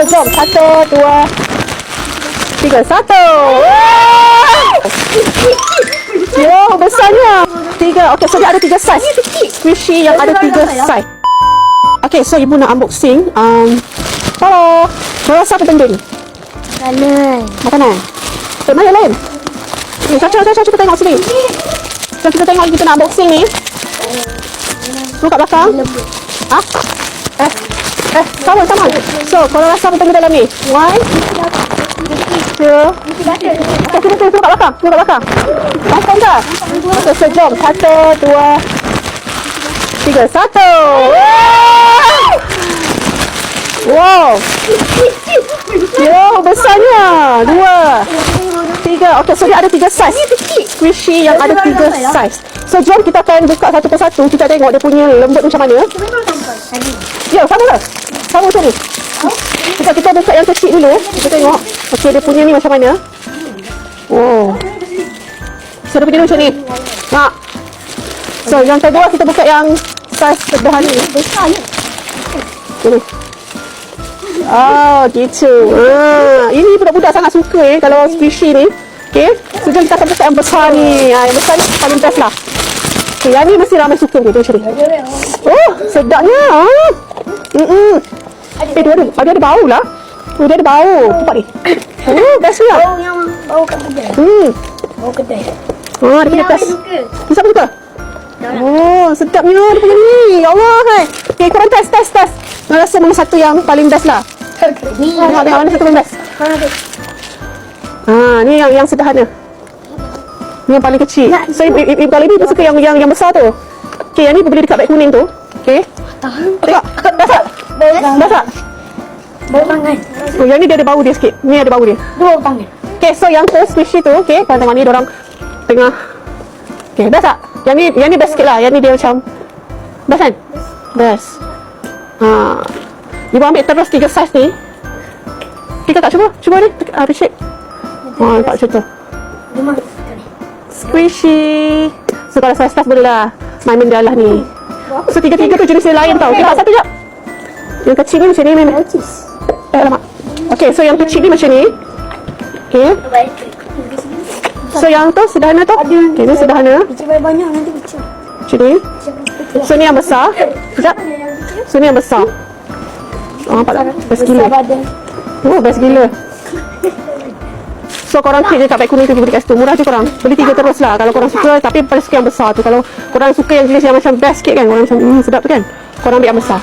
Jom, 1, 2, 3, 1. Yo, besarnya. 3. Okay, so dia ada 3 saiz. Squishy yang ada 3 saiz. Okay, so ibu nak unboxing. Halo. Rasa apa benda ni? Makanan. Okay, mana yang lain? Ni, Caca, cuba tengok sini. So, kita tengok kita nak unboxing ni. Buka belakang. Ha? Sama. So, korang rasa apa benda dalam ni? 1, 2. Okay, kita buka belakang. Langsung dah. Okay, so jom. 1, 2, 3, 1. Wow. Yo, besarnya. 2, 3. Okay, so dia ada 3 saiz. Squishy yang ada 3 saiz. So, jom kita akan buka satu persatu. Kita tengok dia punya lembut macam mana. Ya, sama lah. Sama macam ni. Kita buka yang kecil dulu. Kita tengok. Okay, dia punya ni macam mana. Oh. So, dia punya ni macam ni. Nak. So, yang kedua kita buka yang saiz sederhana ni. Besar ni. Ini. Oh, gitu. Ini budak-budak sangat suka kalau squishy ni. Okay. So, jom kita akan buka yang besar ni. Yang besar ni paling best lah. Okay, yang ni mesti ramai suka macam ni. Oh, sedapnya. Dia ada bau lah. Dia ada bau. Tempat ni. Best lah. Bau yang bau kat kedai. Bau kedai. Dia punya best. Siapa suka? Oh, sedapnya dia punya ni. Ya Allah, hai. Okay, korang test. Nak rasa mana satu yang paling best lah. Tengok mana satu paling best. Ni yang sederhana. Ni yang paling kecil. So, kalau ibu suka yang besar tu. Okay, yang ni boleh dekat beg kuning tu. Okay. Tengok. Dah tak? Bau tangan. Oh, yang ni dia ada bau dia sikit. Ni ada bau dia. Bau tangan. Okay, so yang tu squishy tu. Okay, korang tengok ni diorang tengah. Okay, best tak? Yang ni best sikit lah. Yang ni dia macam best kan? Best. Ibu ambil terus 3 saiz ni. Kita tak cuba ni. Ada shape. Nampak macam tu. Squishy. So kalau saiz boleh lah main benda lah ni. So tiga-tiga tu jenis lain tau. Okay, satu jap. Yang kecil ni macam ni memang. Alamak. Okay, so yang kecil ni macam ni. Okay. So yang tu sederhana tu. Okay, ni sederhana. Banyak nanti kecil. Macam ni. So ni yang besar. Sekejap. So ni yang besar. Nampak tak? Best gila. Oh, best gila. So korang klik je kat beg kuning tu, beli kat situ. Murah je korang. Beli 3 terus lah kalau korang suka. Tapi paling suka yang besar tu. Kalau korang suka yang jenis yang macam best sikit kan, korang macam sedap tu kan, korang ambil yang besar.